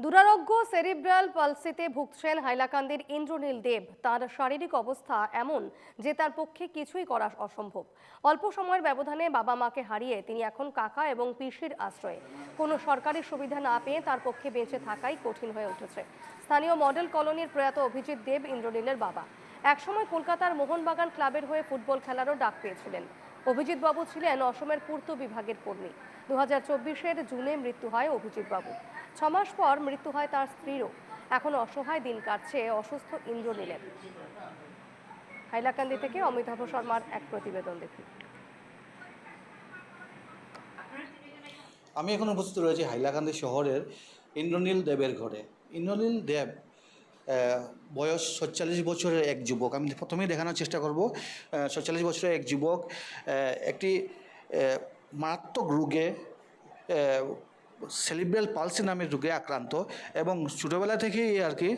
দুরারোগ্য সেরিব্রাল পালসিতে ভুগছেন হাইলাকান্দির ইন্দ্রনীল দেব। তার শারীরিক অবস্থা এমন যে তার পক্ষে কিছুই করা অসম্ভব। অল্প সময়ের ব্যবধানে বাবা মাকে হারিয়ে তিনি এখন কাকা এবং পিসির আশ্রয়ে। কোনো সরকারি সুবিধা না পেয়ে তার পক্ষে বেঁচে থাকাই কঠিন হয়ে উঠেছে। স্থানীয় মডেল কলোনির প্রয়াত অভিজিৎ দেব ইন্দ্রনীলের বাবা। একসময় কলকাতার মোহনবাগান ক্লাবের হয়ে ফুটবল খেলারও ডাক পেয়েছিলেন। অভিজিৎ বাবু ছিলেন অসমের পূর্ত বিভাগের কর্মী। 2024-এর জুনে মৃত্যু হয় অভিজিৎ বাবু। 6 মাস পর মৃত্যু হয় তার স্ত্রীরও। এখন অসহায় দিন কাটছে অসুস্থ ইন্দ্রনীলের। হাইলাকান্দি থেকে অমিতাভ শর্মার এক প্রতিবেদন দেখুন। আমি এখন উপস্থিত রয়েছি হাইলাকান্দি শহরের ইন্দ্রনীল দেবের ঘরে। ইন্দ্রনীল দেব বয়স 47 বছরের এক যুবক। আমি প্রথমেই দেখানোর চেষ্টা করব। 47 বছরের এক যুবক একটি মারাত্মক রোগে, সেরিব্রাল পালসি নামের রোগে আক্রান্ত এবং ছোটোবেলা থেকেই আর কি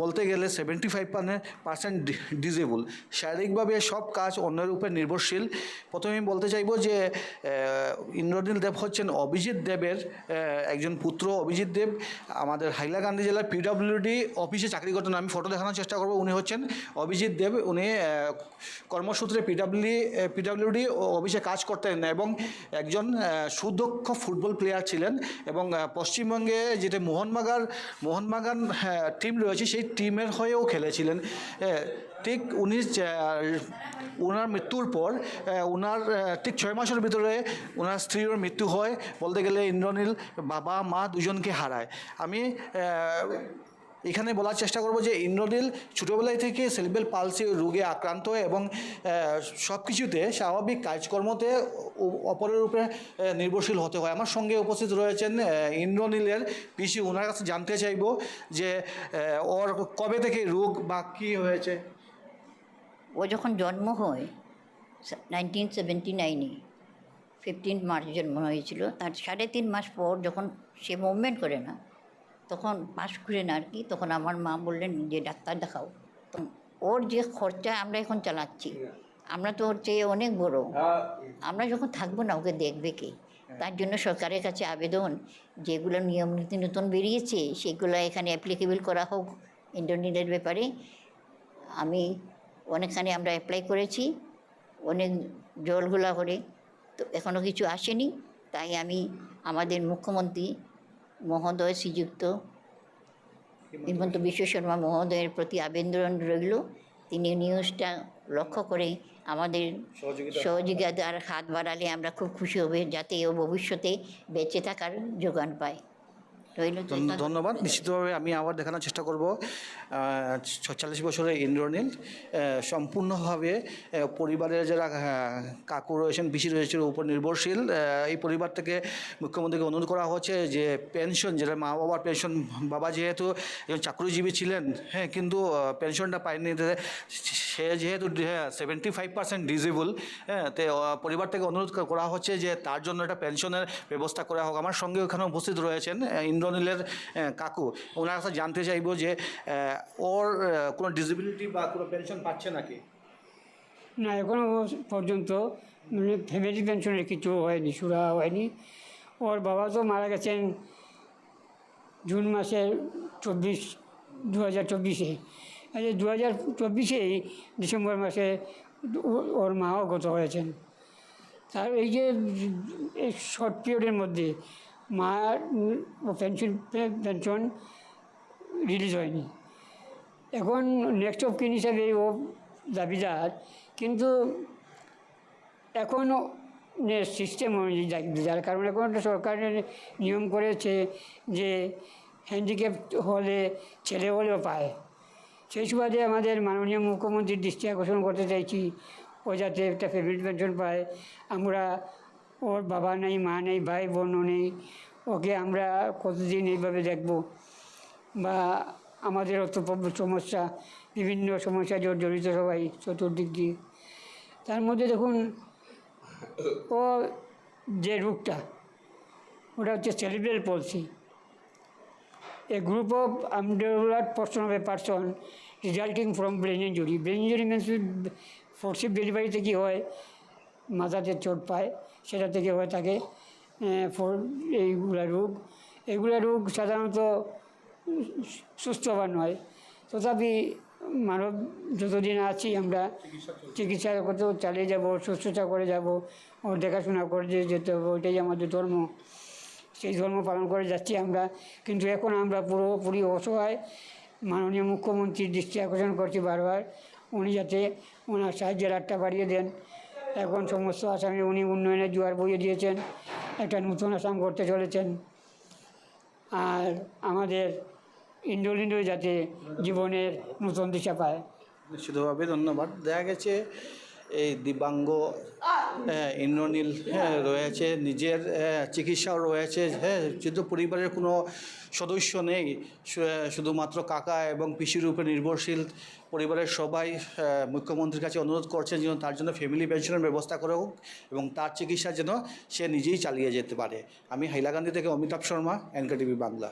বলতে গেলে 75% ডিজেবল। শারীরিকভাবে সব কাজ অন্যের উপর নির্ভরশীল। প্রথমেই বলতে চাইব যে ইন্দ্রনীল দেব হচ্ছেন অভিজিৎ দেবের একজন পুত্র। অভিজিৎ দেব আমাদের হাইলাকান্দি জেলার পিডব্লিউডি অফিসে চাকরি করতেন। আমি ফটো দেখানোর চেষ্টা করব। উনি হচ্ছেন অভিজিৎ দেব। উনি কর্মসূত্রে পিডব্লিউডি অফিসে কাজ করতেন এবং একজন সুদক্ষ ফুটবল প্লেয়ার ছিলেন এবং পশ্চিমবঙ্গে যেটা মোহনবাগান টিম রয়েছে সেই টিমের হয়েও খেলেছিলেন। ঠিক ওনার মৃত্যুর পর ওনার ঠিক 6 মাসের ভিতরে ওনার স্ত্রীর মৃত্যু হয়। বলতে গেলে ইন্দ্রনীল বাবা মা দুজনকে হারায়। আমি এখানে বলার চেষ্টা করব যে ইন্দ্রনীল ছোটোবেলায় থেকে সেরিব্রাল পালসি রোগে আক্রান্ত এবং সব কিছুতে স্বাভাবিক কাজকর্মতে অপরের উপরে নির্ভরশীল হতে হয়। আমার সঙ্গে উপস্থিত রয়েছেন ইন্দ্রনীলের পিসি। ওনার কাছে জানতে চাইব যে ওর কবে থেকে রোগ বা কী হয়েছে। ও যখন জন্ম হয় 1979-এ 15 মার্চ জন্ম হয়েছিল। তার 3.5 মাস পর যখন সে মুভমেন্ট করে না, তখন পাশ ঘুরে না আর কি, তখন আমার মা বললেন যে ডাক্তার দেখাও। তো ওর যে খরচা আমরা এখন চালাচ্ছি, আমরা তো ওর চেয়ে অনেক বড়, আমরা যখন থাকবো না ওকে দেখবে কে? তার জন্য সরকারের কাছে আবেদন, যেগুলো নিয়ম নীতি নতুন বেরিয়েছে সেগুলো এখানে অ্যাপ্লিকেবল করা হোক ইন্দ্রনীলের ব্যাপারে। আমি অনেকখানি আমরা অ্যাপ্লাই করেছি, অনেক জলঘোলা করে, তো এখনও কিছু আসেনি। তাই আমি আমাদের মুখ্যমন্ত্রী মহোদয় শ্রীযুক্ত হিমন্ত বিশ্ব শর্মা মহোদয়ের প্রতি আবেদন রইল, তিনি নিউজটা লক্ষ্য করে আমাদের সহযোগিতার হাত বাড়ালে আমরা খুব খুশি হবে, যাতে ও ভবিষ্যতে বেঁচে থাকার যোগান পায়। ধন্যবাদ। নিশ্চিতভাবে আমি আবার দেখানোর চেষ্টা করব। 46 বছরের ইন্দ্রনীল সম্পূর্ণভাবে পরিবারের যারা কাকু রয়েছেন, পিসি রয়েছেন উপর নির্ভরশীল। এই পরিবার থেকে মুখ্যমন্ত্রীকে অনুরোধ করা হচ্ছে যে পেনশন, যেটা মা বাবার পেনশন, বাবা যেহেতু একজন চাকরিজীবী ছিলেন, কিন্তু পেনশনটা পায়নি। সে যেহেতু 75% ডিজেবল, তো পরিবার থেকে অনুরোধ করা হচ্ছে যে তার জন্য একটা পেনশনের ব্যবস্থা করা হোক। আমার সঙ্গে ওখানে উপস্থিত রয়েছেন ইন্দ্রনীলের কাকু। ওনার কাছে জানতে চাইব যে ওর কোনো ডিসেবিলিটি বা কোনো পেনশন পাচ্ছে নাকি? না, এখনও পর্যন্ত মানে ফ্যামিলি পেনশনের কিছু হয়নি, সুরা হয়নি। ওর বাবা তো মারা গেছেন জুন মাসের 2024-এ। 2024-এই ডিসেম্বর মাসে ওর মাও গত হয়েছেন। তার এই যে এই শর্ট পিরিয়ডের মধ্যে মার পেনশন রিলিজ হয়নি। এখন নেক্সট অফ কিন হিসাবে ও দাবিদার, কিন্তু এখনও সিস্টেম অনুযায়ী দাবিদার। কারণ এখন একটা সরকারের নিয়ম করেছে যে হ্যান্ডিক্যাপ হলে ছেলে হলেও পায়। সেই সুবাদে আমাদের মাননীয় মুখ্যমন্ত্রীর দৃষ্টি আকর্ষণ করতে চাইছি, ও যাতে একটা ফ্যামিলি পেনশন পায়। আমরা, ওর বাবা নেই, মা নেই, ভাই বোনও নেই, ওকে আমরা কতদিন এইভাবে দেখব? বা আমাদের অত সমস্যা, বিভিন্ন সমস্যা জড়িত সবাই চতুর্দিক দিয়ে। তার মধ্যে দেখুন, ও যে রোগটা, ওটা হচ্ছে cerebral palsy. A group of undeveloped portion of a person resulting from brain injury. Brain injury means ফোর্সিভ ডেলিভারিতে কী হয়, মাথাতে চোট পায়, সেটা থেকে হয়ে থাকে এইগুলা রোগ। এগুলো রোগ সাধারণত সুস্থ হবার নয়, তথাপি মানব যতদিন আছি আমরা চিকিৎসা করতেও চালিয়ে যাব, সুস্থতা করে যাব, ওর দেখাশোনা করে যেতে হবে, ওইটাই আমাদের ধর্ম। সেই ধর্ম পালন করে যাচ্ছি আমরা। কিন্তু এখন আমরা পুরোপুরি অসহায়। মাননীয় মুখ্যমন্ত্রীর দৃষ্টি আকর্ষণ করছি বারবার, উনি যাতে ওনার সাহায্যের হাতটা বাড়িয়ে দেন। এখন সমস্ত আসামে উনি উন্নয়নের জোয়ার বইয়ে দিয়েছেন, একটা নতুন আসাম করতে চলেছেন। আর আমাদের ইন্দ্রনীল যাতে জীবনের নতুন দিশা পায়। নিশ্চিতভাবে ধন্যবাদ। দেখা গেছে এই দিব্যাঙ্গ ইন্দ্রনীল রয়েছে, নিজের চিকিৎসাও রয়েছে, যেহেতু পরিবারের কোনো সদস্য নেই, শুধুমাত্র কাকা এবং পিসির উপরে নির্ভরশীল। পরিবারের সবাই মুখ্যমন্ত্রীর কাছে অনুরোধ করছেন যেন তার জন্য ফ্যামিলি পেনশনের ব্যবস্থা করা হোক এবং তার চিকিৎসা যেন সে নিজেই চালিয়ে যেতে পারে। আমি হাইলাকান্দি থেকে অমিতাভ শর্মা, NKTV বাংলা।